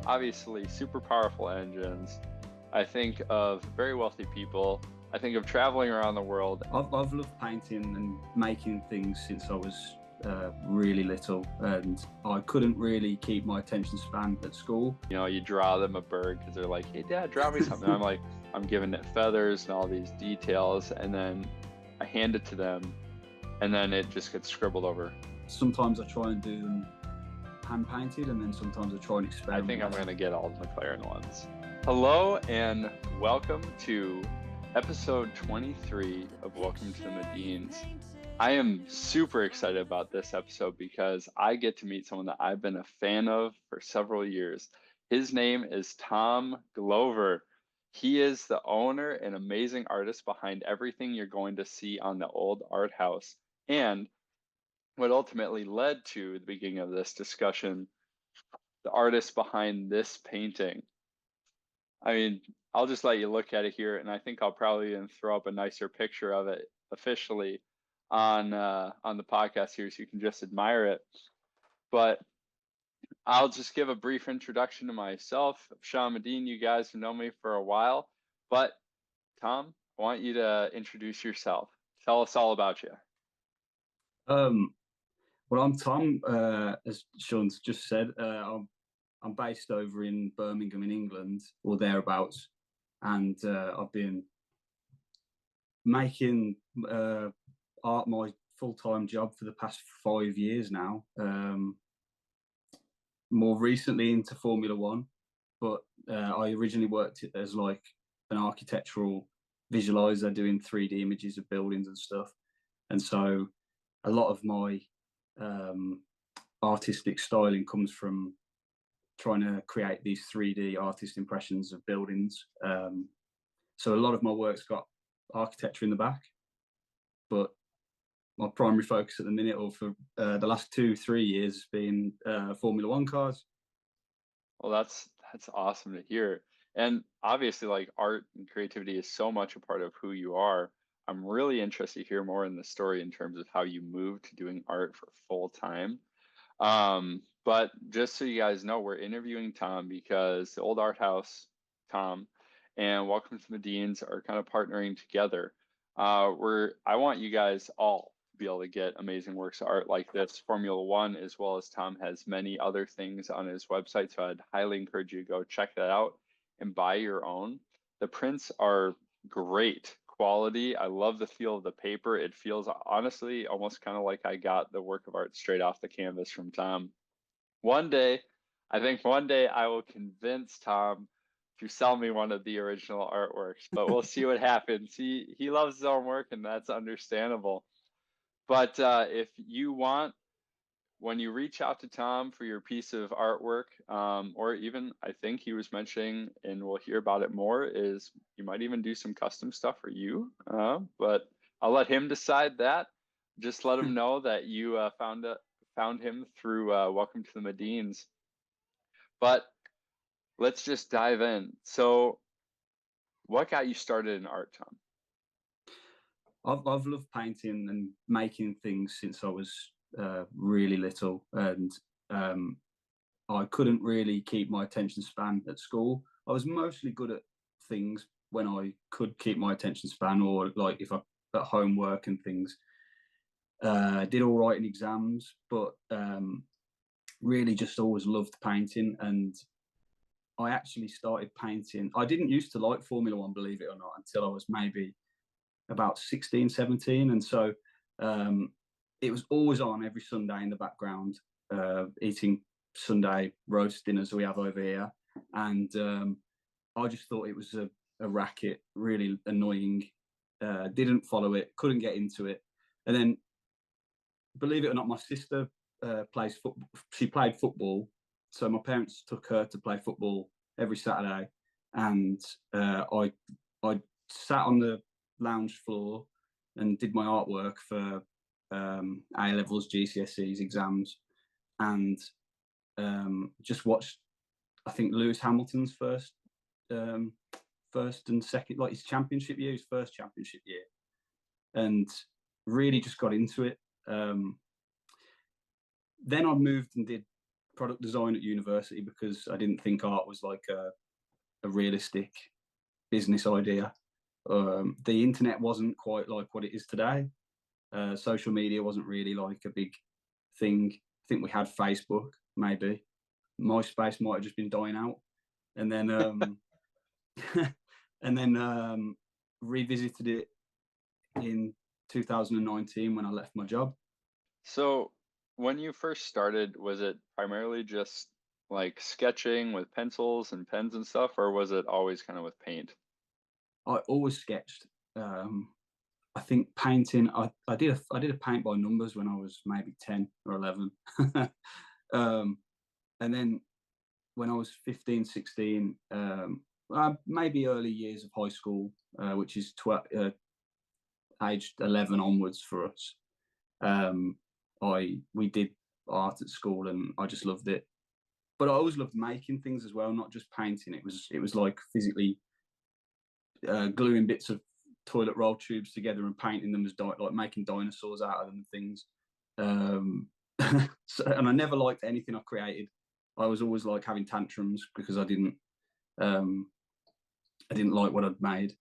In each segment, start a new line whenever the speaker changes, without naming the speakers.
obviously super powerful engines. I think of very wealthy people. I think of traveling around the world.
I've loved painting and making things since I was really little, and I couldn't really keep my attention span at school.
You know, you draw them a bird because they're like, hey, Dad, draw me something. I'm like, I'm giving it feathers and all these details, and then I hand it to them, and then it just gets scribbled over.
Sometimes I try and do them hand painted, and then sometimes I try and experiment.
I think I'm going to get all the McLaren ones. Hello and welcome to episode 23 of Welcome to the Medins. I am super excited about this episode because I get to meet someone that I've been a fan of for several years. His name is Tom Glover. He is the owner and amazing artist behind everything you're going to see on the old Arthouse, and what ultimately led to the beginning of this discussion, the artist behind this painting. I mean, I'll just let you look at it here, and I think I'll probably even throw up a nicer picture of it officially on the podcast here, so you can just admire it. But I'll just give a brief introduction to myself. Sean Medin, you guys have known me for a while, but Tom, I want you to introduce yourself. Tell us all about you.
Well, I'm Tom. As Sean's just said, I'm based over in Birmingham, in England, or thereabouts, and I've been making art my full-time job for the past 5 years now. More recently into Formula One, but I originally worked as like an architectural visualizer, doing 3D images of buildings and stuff, and so a lot of my artistic styling comes from trying to create these 3D artist impressions of buildings. So a lot of my work's got architecture in the back, but my primary focus at the minute, or for the last 2-3 years, has been Formula One cars.
Well, that's awesome to hear. And obviously, like, art and creativity is so much a part of who you are. I'm really interested to hear more in the story in terms of how you moved to doing art for full time. But just so you guys know, we're interviewing Tom because the old Arthouse, Tom, and Welcome to the Medins are kind of partnering together. I want you guys all to be able to get amazing works of art like this, Formula One, as well as Tom has many other things on his website. So I'd highly encourage you to go check that out and buy your own. The prints are great quality. I love the feel of the paper. It feels honestly almost kind of like I got the work of art straight off the canvas from Tom. I think one day I will convince Tom to sell me one of the original artworks, but we'll see what happens. He loves his own work, and that's understandable. But if you want, when you reach out to Tom for your piece of artwork, or even I think he was mentioning, and we'll hear about it more, is you might even do some custom stuff for you. But I'll let him decide that. Just let him know that you found him through Welcome to the Medins. But let's just dive in. So, what got you started in art, Tom?
I've loved painting and making things since I was really little, and I couldn't really keep my attention span at school. I was mostly good at things when I could keep my attention span, or like if I at homework and things. Did all right in exams, but really just always loved painting. And I actually started painting. I didn't used to like Formula One, believe it or not, until I was maybe about 16, 17. And so it was always on every Sunday in the background, eating Sunday roast dinners we have over here. And I just thought it was a racket, really annoying. Didn't follow it, couldn't get into it. And then, believe it or not, my sister plays football. She played football, so my parents took her to play football every Saturday, and I sat on the lounge floor and did my artwork for A levels, GCSEs, exams, and just watched, I think, Lewis Hamilton's first and second, like his championship year, his first championship year, and really just got into it. Then I moved and did product design at university because I didn't think art was like a realistic business idea. The internet wasn't quite like what it is today. Social media wasn't really like a big thing. I think we had Facebook, maybe. MySpace might have just been dying out, and then and then revisited it in 2019 when I left my job.
So when you first started, was it primarily just like sketching with pencils and pens and stuff, or was it always kind of with paint?
I always sketched. I think painting. I did a paint by numbers when I was maybe 10 or 11, um, and then when I was 15, 16, maybe early years of high school, which is aged 11 onwards for us. We did art at school, and I just loved it. But I always loved making things as well, not just painting. It was like physically gluing bits of toilet roll tubes together and painting them as like making dinosaurs out of them and things. Um, and I never liked anything I created. I was always like having tantrums because um, I didn't like what I'd made.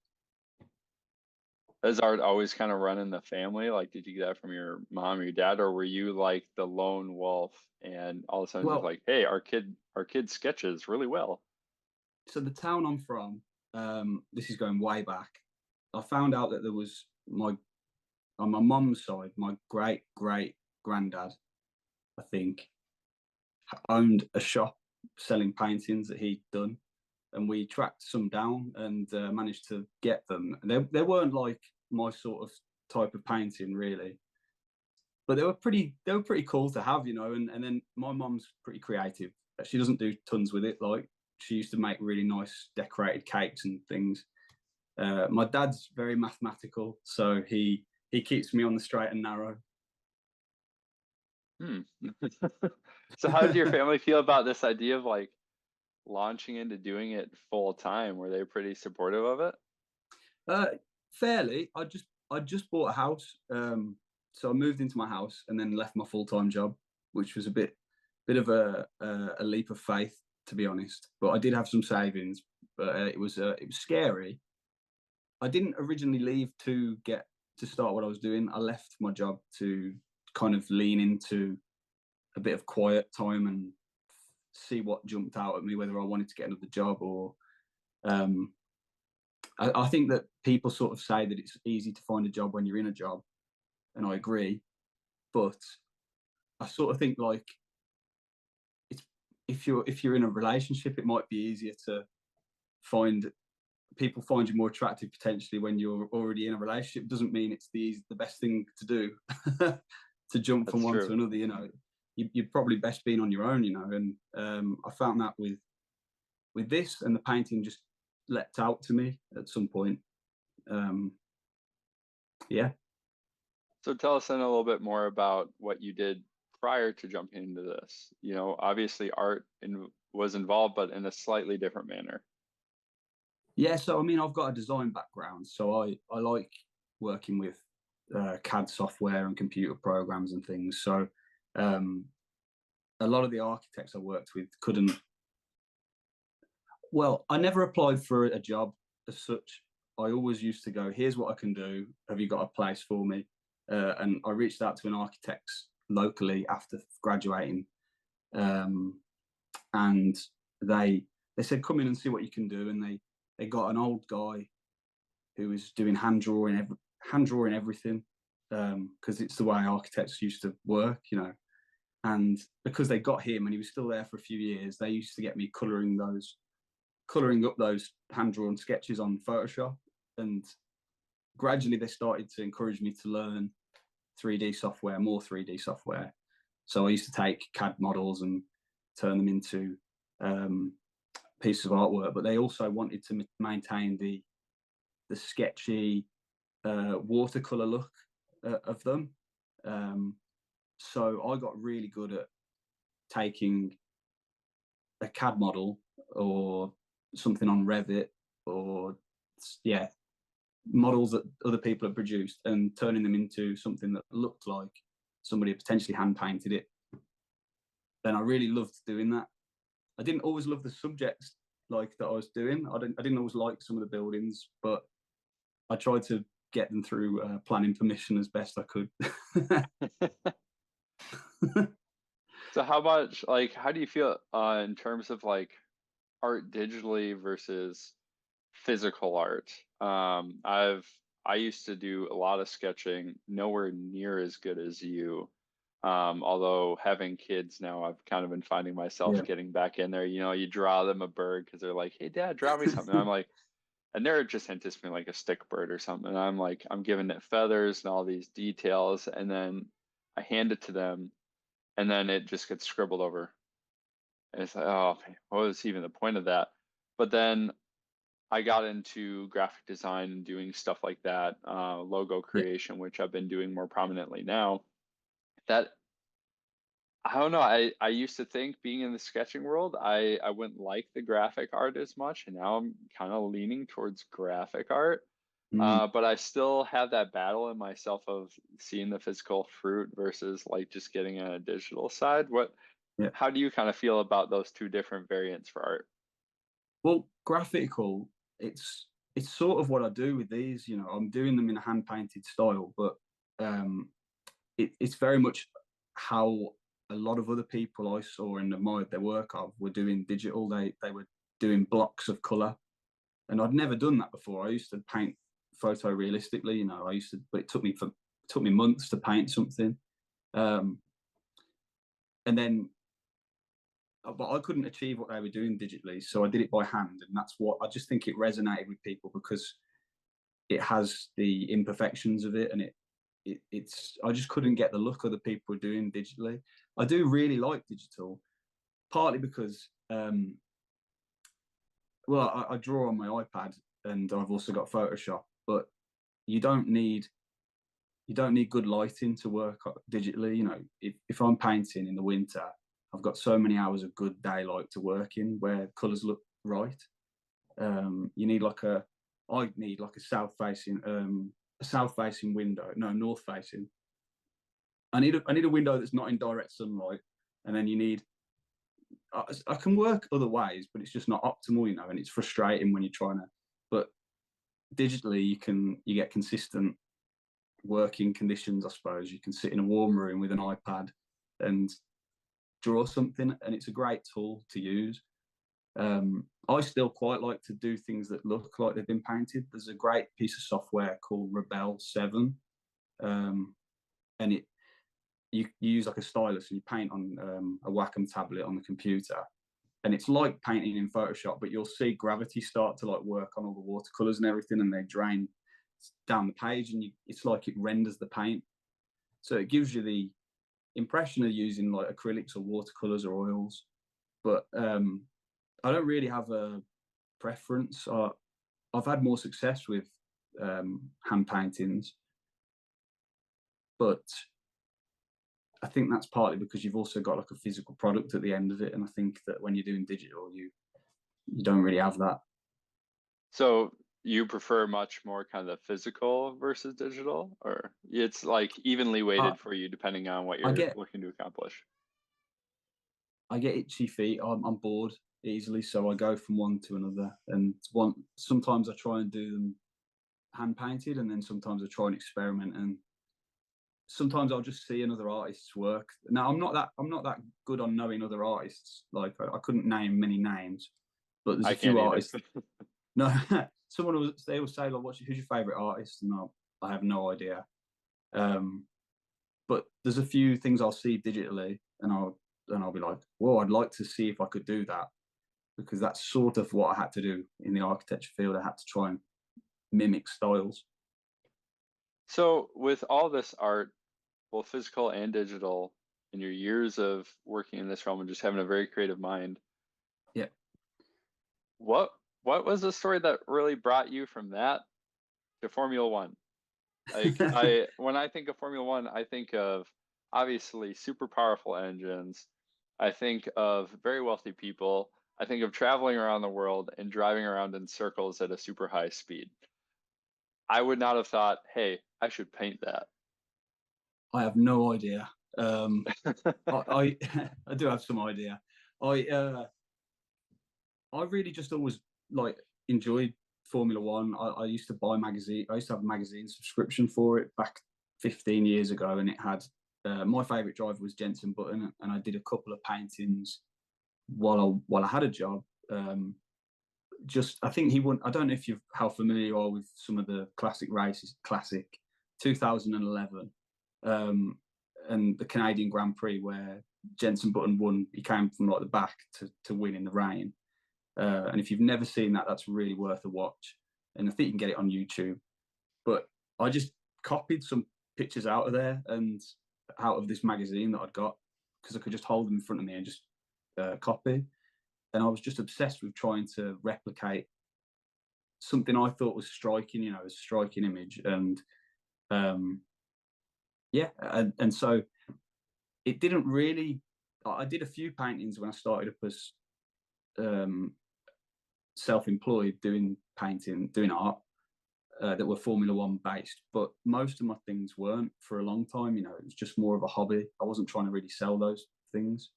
Has art always kind of run in the family? Like, did you get that from your mom or your dad, or were you like the lone wolf and all of a sudden just
Well,
like, hey, our kid sketches really well?
so the town I'm from, this is going way back. I found out that there was on my mum's side, my great great granddad, I think, owned a shop selling paintings that he'd done, and we tracked some down and managed to get them. They weren't like my sort of type of painting really, but they were pretty cool to have, you know. And then my mum's pretty creative. She doesn't do tons with it. Like she used to make really nice decorated cakes and things. My dad's very mathematical, so he keeps me on the straight and narrow.
Hmm. So how did your family feel about this idea of like launching into doing it full time? Were they pretty supportive of it?
uh, Fairly. I just bought a house, so I moved into my house and then left my full time job, which was a bit of a leap of faith, to be honest. But I did have some savings, but it was scary. I didn't originally leave to start what I was doing. I left my job to kind of lean into a bit of quiet time and see what jumped out at me, whether I wanted to get another job or. Um, I think that people sort of say that it's easy to find a job when you're in a job, and I agree. But I sort of think like it's if you're in a relationship, it might be easier to find people find you more attractive potentially when you're already in a relationship. Doesn't mean it's the best thing to do to jump from
That's
one to
true.
another. You know, you're probably best being on your own. You know, and I found that with this, and the painting just leapt out to me at some point. Um, yeah.
So tell us then a little bit more about what you did prior to jumping into this. Obviously was involved, but in a slightly different manner.
Yeah, so I mean, I've got a design background, so I like working with CAD software and computer programs and things. So um, a lot of the architects I worked with couldn't. Well, I never applied for a job as such. I always used to go, "Here's what I can do. Have you got a place for me?" And I reached out to an architect locally after graduating, um, and they they said, "Come in and see what you can do." And they got an old guy who was doing hand drawing everything, because it's the way architects used to work, you know. And because they got him and he was still there for a few years, they used to get me colouring up those hand drawn sketches on Photoshop. And gradually they started to encourage me to learn 3D software, more 3D software. So I used to take CAD models and turn them into pieces of artwork, but they also wanted to maintain the sketchy watercolor look of them. Um, so I got really good at taking a CAD model or something on Revit or yeah, models that other people have produced and turning them into something that looked like somebody had potentially hand painted it. and I really loved doing that. I didn't always love the subjects like that I was doing. I didn't always like some of the buildings, but I tried to get them through planning permission as best I could.
So how much like how do you feel in terms of like art digitally versus physical art? I used to do a lot of sketching, nowhere near as good as you. Although having kids now, I've kind of been finding myself
Yeah.
getting back in there. You know, you draw them a bird because they're like, "Hey, Dad, draw me something." I'm like, and they're just anticipating like a stick bird or something. And I'm like, I'm giving it feathers and all these details, and then I hand it to them, and then it just gets scribbled over. And it's like, oh, man, what was even the point of that? But then I got into graphic design and doing stuff like that, logo
Yeah.
creation, which I've been doing more prominently now. That I don't know. I used to think being in the sketching world, I wouldn't like the graphic art as much, and now I'm kind of leaning towards graphic art.
Mm,
But I still have that battle in myself of seeing the physical fruit versus like just getting a digital side.
yeah.
How do you kind of feel about those two different variants for art?
Well, graphical, it's sort of what I do with these. You know, I'm doing them in a hand painted style, but um, it's very much how a lot of other people I saw and admired their work of were doing digital. They were doing blocks of color, and I'd never done that before. I used to paint photorealistically. You know, but it took me months to paint something, um, and then but I couldn't achieve what they were doing digitally, so I did it by hand, and that's what I just think it resonated with people because it has the imperfections of it, and it's I just couldn't get the look other people were doing digitally. I do really like digital, partly because well, I draw on my iPad, and I've also got Photoshop, but you don't need you don't need good lighting to work digitally. You know, if I'm painting in the winter, I've got so many hours of good daylight to work in where colours look right. You need like I need like a south facing window, no, north facing. I need a window that's not in direct sunlight, and then you need. I can work other ways, but it's just not optimal, you know, and it's frustrating when you're trying to. But digitally, you get consistent working conditions. I suppose you can sit in a warm room with an iPad and draw something, and it's a great tool to use. I still quite like to do things that look like they've been painted. There's a great piece of software called Rebel 7, um, and you use like a stylus and you paint on a Wacom tablet on the computer, and it's like painting in Photoshop, but you'll see gravity start to like work on all the watercolors and everything, and they drain down the page, and it's like it renders the paint. So it gives you the impression of using like acrylics or watercolors or oils, but I don't really have a preference. I've had more success with hand paintings, but I think that's partly because you've also got like a physical product at the end of it, and I think that when you're doing digital, you don't really have that.
So you prefer much more kind of physical versus digital, or it's like evenly
I,
weighted for you depending on what
I
you're
get
looking to accomplish?
I get itchy feet. I'm bored easily, so I go from one to another. And one sometimes I try and do them hand painted, and then sometimes I try and experiment. And sometimes I'll just see another artist's work. Now I'm not that good on knowing other artists. Like I couldn't name many names, but there's
I
a
can't
few
either.
artists. No, they will say like, who's your favorite artist? And I have no idea. Um, but there's a few things I'll see digitally, and I'll be like, whoa, I'd like to see if I could do that, because that's sort of what I had to do in the architecture field. I had to try and mimic styles.
So with all this art, both physical and digital, in your years of working in this realm and just having a very creative mind,
Yeah.
what what was the story that really brought you from that to Formula One? Like I when I think of Formula One, I think of obviously super powerful engines. I think of very wealthy people. I think of traveling around the world and driving around in circles at a super high speed. I would not have thought, hey, I should paint that.
I have no idea. I I do have some idea. I uh, I really just always like enjoyed Formula One. I used to buy magazine. I used to have a magazine subscription for it back 15 years ago, and it had my favourite driver was Jenson Button, and I did a couple of paintings while I had a job. Just I think he won. I don't know if you how familiar you are with some of the classic races. Classic 2011, um, and the Canadian Grand Prix where Jenson Button won. He came from like the back to win in the rain. And if you've never seen that, that's really worth a watch. And I think you can get it on YouTube. But I just copied some pictures out of there and out of this magazine that I'd got because I could just hold them in front of me and just copy. And I was just obsessed with trying to replicate something I thought was striking, you know, a striking image. And yeah, and so it didn't really. I did a few paintings when I started up as um, self-employed doing painting, doing art that were Formula One based. But most of my things weren't for a long time. You know, it was just more of a hobby. I wasn't trying to really sell those things.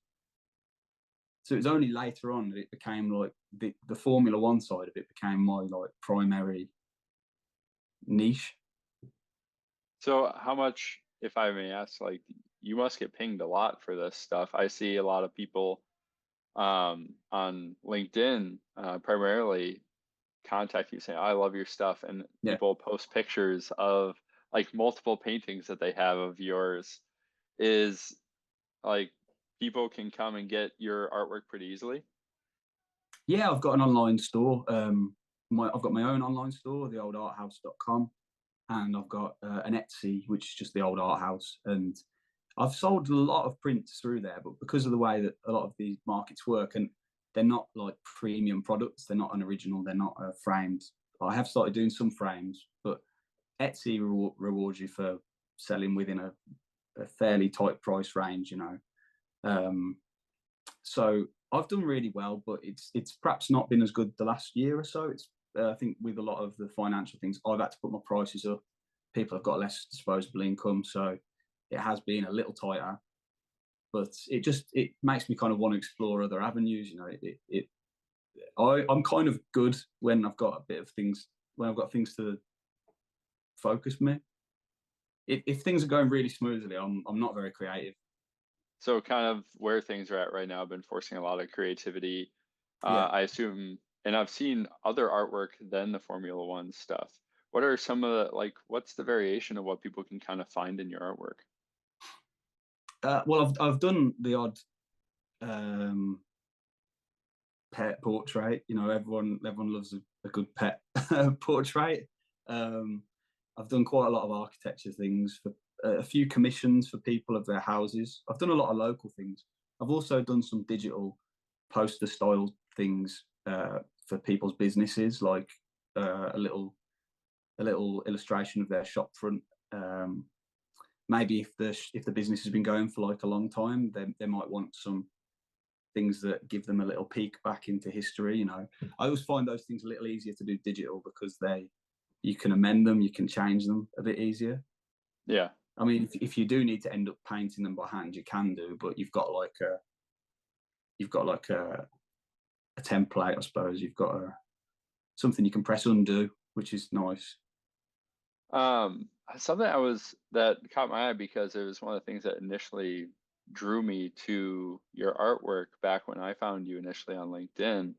So it was only later on that it became like the Formula One side of it became my like primary niche.
So how much, if I may ask, like you must get pinged a lot for this stuff. I see a lot of people on LinkedIn primarily contact you saying, I love your stuff. And
Yeah,
people post pictures of like multiple paintings that they have of yours. Is like people can come and get your artwork pretty easily.
yeah. I've got an online store. I've got my own online store, the old arthouse.com, and I've got an Etsy, which is just the old Arthouse. And I've sold a lot of prints through there, but because of the way that a lot of these markets work, and they're not like premium products, they're not an original, they're not framed. I have started doing some frames, but Etsy rewards you for selling within a fairly tight price range, you know. Um, so I've done really well, but it's perhaps not been as good the last year or so. It's I think with a lot of the financial things, I've had to put my prices up. People have got less disposable income, so it has been a little tighter. But it makes me kind of want to explore other avenues. You know, I'm kind of good when I've got a bit of things when I've got things to focus me. If things are going really smoothly, I'm not very creative.
So kind of where things are at right now, I've been forcing a lot of creativity.
Yeah.
I assume, and I've seen other artwork than the Formula One stuff. What are some of the like? What's the variation of what people can kind of find in your artwork?
Well, I've done the odd um, pet portrait. You know, everyone loves a good pet portrait. Um, I've done quite a lot of architecture things for a few commissions for people of their houses. I've done a lot of local things. I've also done some digital poster style things for people's businesses, like a little illustration of their shop front. Um, Maybe if the business has been going for like a long time, they might want some things that give them a little peek back into history. You know, I always find those things a little easier to do digital because you can amend them, you can change them a bit easier.
Yeah.
I mean, if you do need to end up painting them by hand, you can do, but you've got like a template, I suppose. You've got something you can press undo, which is nice.
Something that caught my eye because it was one of the things that initially drew me to your artwork back when I found you initially on LinkedIn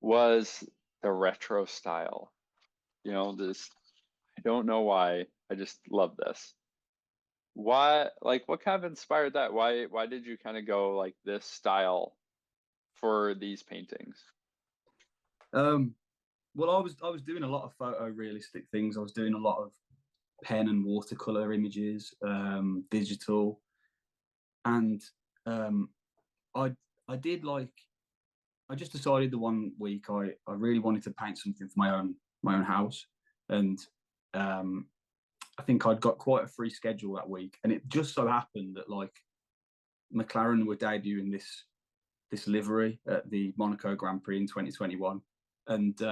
was the retro style. You know, this I don't know why. I just love this. Why, like, what kind of inspired that? Why did you kind of go like this style for these paintings?
Um, well, I was doing a lot of photorealistic things. I was doing a lot of pen and watercolor images, digital, and um, I I did like I just decided the one week I really wanted to paint something for my own house, and um, I think I'd got quite a free schedule that week, and it just so happened that like McLaren were debuting this livery at the Monaco Grand Prix in 2021, and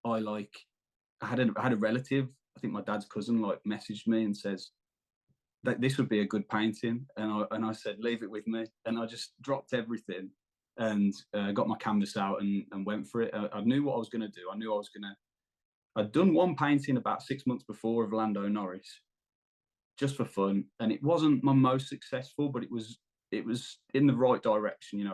I like I had a relative, I think my dad's cousin, like messaged me and says, that this would be a good painting, and I said, leave it with me, and I just dropped everything and got my canvas out and went for it. I knew what I was going to do. I knew I was going to. I'd done one painting about 6 months before of Lando Norris, just for fun, and it wasn't my most successful, but it was in the right direction.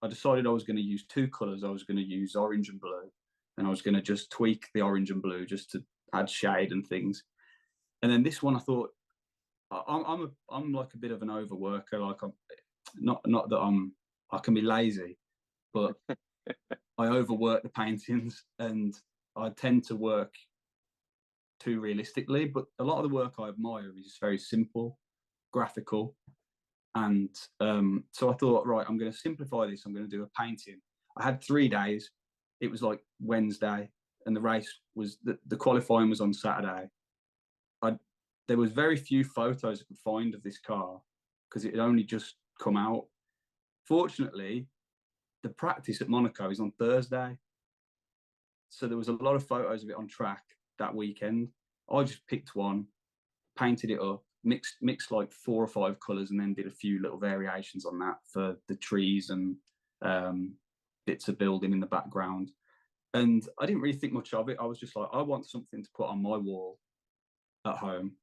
I decided I was going to use two colours. I was going to use orange and blue, and I was going to just tweak the orange and blue just to add shade and things. And then this one, I thought I'm like a bit of an overworker. Like I'm not that I can be lazy, but I overwork the paintings, and I tend to work too realistically. But a lot of the work I admire is very simple, graphical, and so I thought, right, I'm going to simplify this. I'm going to do a painting. I had 3 days. It was like Wednesday, and the race was the qualifying was on Saturday. There was very few photos I could find of this car because it had only just come out. Fortunately, the practice at Monaco is on Thursday, so there was a lot of photos of it on track that weekend. I just picked one, painted it up, mixed like 4 or 5 colours, and then did a few little variations on that for the trees and bits of building in the background. And I didn't really think much of it. I was just like, I want something to put on my wall at home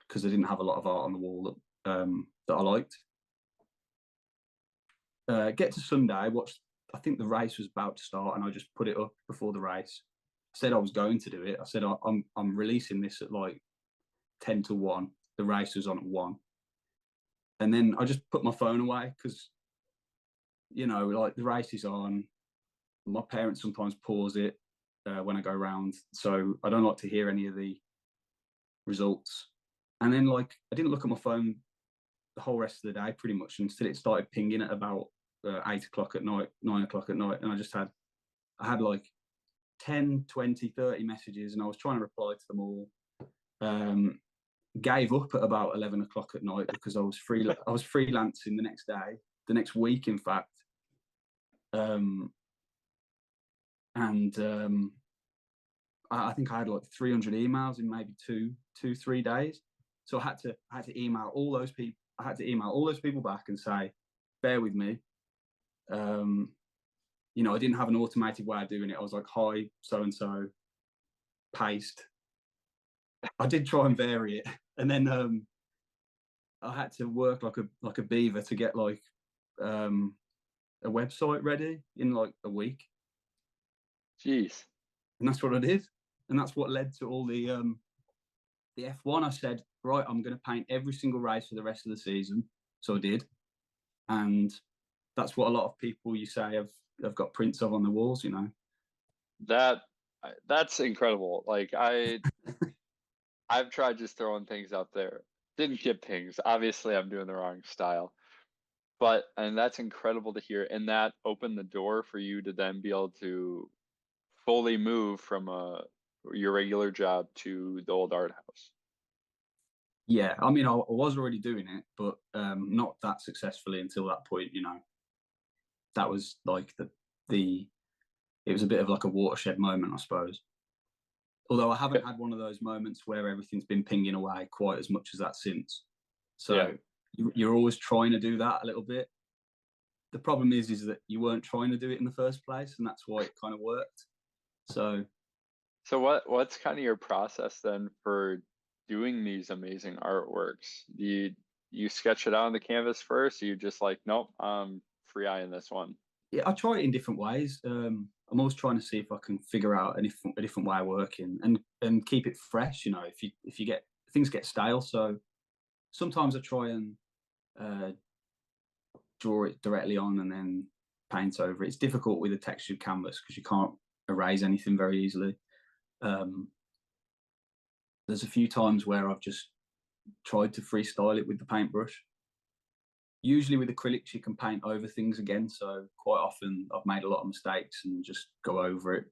because I didn't have a lot of art on the wall that I liked. Get to Sunday, watched. I think the race was about to start, and I just put it up before the race. I said I was going to do it. I said I'm releasing this at like 10 to 1. The race was on at 1, and then I just put my phone away because like the race is on. My parents sometimes pause it when I go around, so I don't like to hear any of the results. And then like I didn't look at my phone the whole rest of the day pretty much until it started pinging at about 8 o'clock at night, 9 o'clock at night, and I had like 10, 20, 30 messages, and I was trying to reply to them all. Gave up at about 11 o'clock at night because I was freelancing the next week, in fact. I think I had like 300 emails in maybe 3 days. So I had to email all those people. I had to email all those people back and say, bear with me. I didn't have an automated way of doing it. I was like, hi, so and so, paste. I did try and vary it, and then I had to work like a beaver to get like a website ready in like a week.
Jeez.
And that's what I did, and that's what led to all the F1. I said, right, I'm going to paint every single race for the rest of the season. So I did, and that's what a lot of people you say have got prints of on the walls.
That's incredible. Like I've tried just throwing things out there. Didn't get pings. Obviously, I'm doing the wrong style. And that's incredible to hear. And that opened the door for you to then be able to fully move from your regular job to the old art house.
Yeah, I mean, I was already doing it, but not that successfully until that point. That was like it was a bit of like a watershed moment, I suppose. Although I haven't had one of those moments where everything's been pinging away quite as much as that since. So
Yeah.
you're always trying to do that a little bit. The problem is that you weren't trying to do it in the first place, and that's why it kind of worked. So
what's kind of your process then for doing these amazing artworks? Do you sketch it out on the canvas first? Or you just like, nope, I'm free eyeing this one?
yeah, I try it in different ways. I'm always trying to see if I can figure out a different way of working and keep it fresh. If you get things get stale, so sometimes I try and draw it directly on and then paint over it. It's difficult with a textured canvas because you can't erase anything very easily. There's a few times where I've just tried to freestyle it with the paintbrush. Usually with acrylics, you can paint over things again. So quite often I've made a lot of mistakes and just go over it.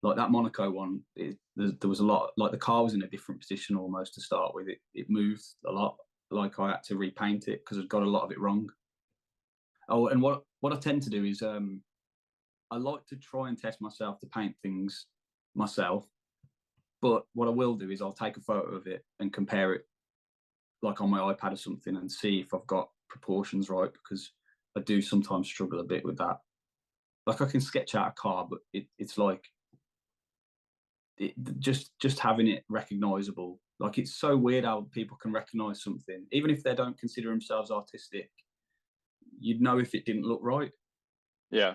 Like that Monaco one, there was a lot, like the car was in a different position almost to start with. It moved a lot. Like I had to repaint it because I'd got a lot of it wrong. Oh, and what I tend to do is I like to try and test myself to paint things myself. But what I will do is I'll take a photo of it and compare it like on my iPad or something and see if I've got proportions right, because I do sometimes struggle a bit with that. Like I can sketch out a car, but it's like just having it recognizable. Like it's so weird how people can recognize something, even if they don't consider themselves artistic. You'd know if it didn't look right.
Yeah.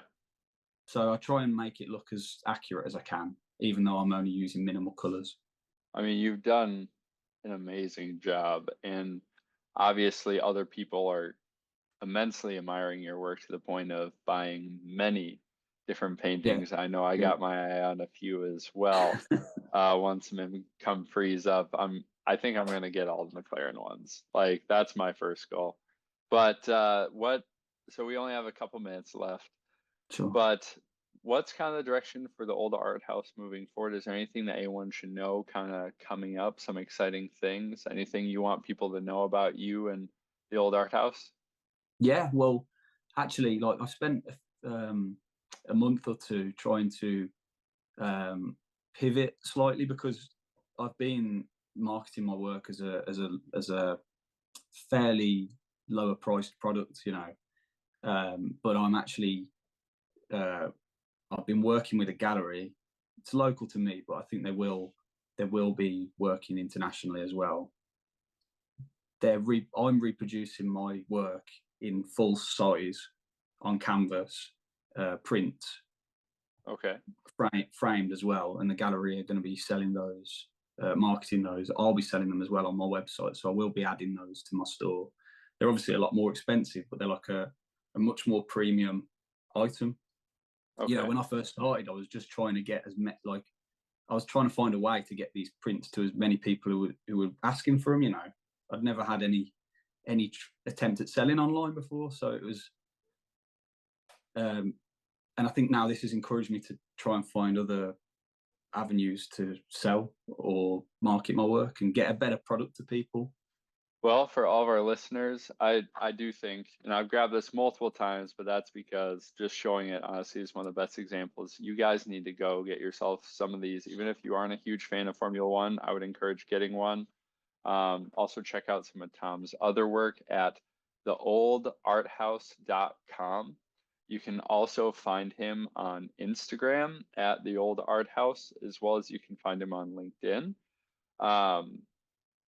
So I try and make it look as accurate as I can, even though I'm only using minimal colors.
I mean, you've done an amazing job, and obviously other people are immensely admiring your work to the point of buying many different
Yeah,
paintings. I know I
yeah.
got my eye on a few as well. Once some income frees up, I think I'm gonna get all the McLaren ones. Like that's my first goal. But what? So we only have a couple minutes left.
Sure.
But what's kind of the direction for the old art house moving forward? Is there anything that anyone should know kind of coming up? Some exciting things? Anything you want people to know about you and the old art house?
Yeah, well, actually, like I spent a month or two trying to um, pivot slightly, because I've been marketing my work as a fairly lower priced product, but I'm actually uh, I've been working with a gallery. It's local to me, but I think they will be working internationally as well. I'm reproducing my work in full size on canvas, print,
Okay.
framed as well, and the gallery are going to be selling those, marketing those. I'll be selling them as well on my website, so I will be adding those to my store. They're obviously a lot more expensive, but they're like a much more premium item.
Okay.
When I first started, I was just trying to get like I was trying to find a way to get these prints to as many people who were asking for them. I'd never had any attempt at selling online before, so it was um, and I think now this has encouraged me to try and find other avenues to sell or market my work and get a better product to people.
Well, for all of our listeners, I do think, and I've grabbed this multiple times, but that's because just showing it honestly is one of the best examples. You guys need to go get yourself some of these. Even if you aren't a huge fan of Formula One, I would encourage getting one. Also check out some of Tom's other work at theoldarthouse.com. You can also find him on Instagram at the Old Art House, as well as you can find him on LinkedIn. Um,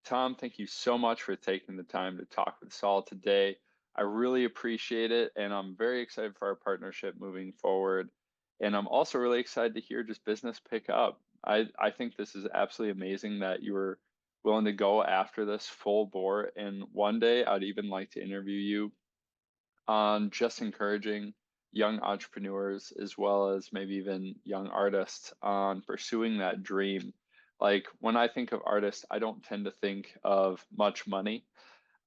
Tom, thank you so much for taking the time to talk with Saul today. I really appreciate it, and I'm very excited for our partnership moving forward. And I'm also really excited to hear just business pick up. I think this is absolutely amazing that you were willing to go after this full bore. And one day I'd even like to interview you on just encouraging young entrepreneurs as well as maybe even young artists on pursuing that dream. Like when I think of artists, I don't tend to think of much money.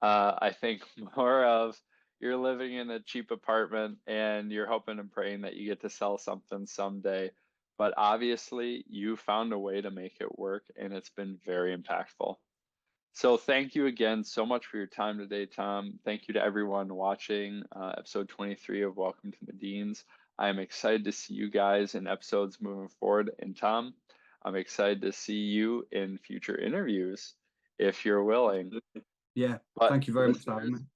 I think more of you're living in a cheap apartment and you're hoping and praying that you get to sell something someday. But obviously, you found a way to make it work, and it's been very impactful. So thank you again so much for your time today, Tom. Thank you to everyone watching episode 23 of Welcome to Medins. I am excited to see you guys in episodes moving forward. And Tom, I'm excited to see you in future interviews if you're willing.
Yeah,
But
thank you very much for having
listeners,
me.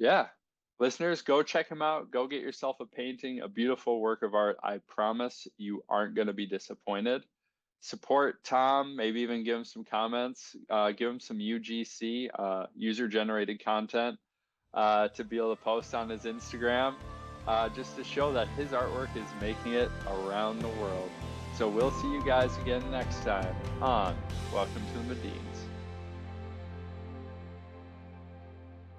yeah, listeners, go check him out. Go get yourself a painting, a beautiful work of art. I promise you aren't going to be disappointed. Support Tom, maybe even give him some comments, give him some UGC, user generated content, to be able to post on his Instagram, just to show that his artwork is making it around the world. So we'll see you guys again next time on Welcome to the Medins.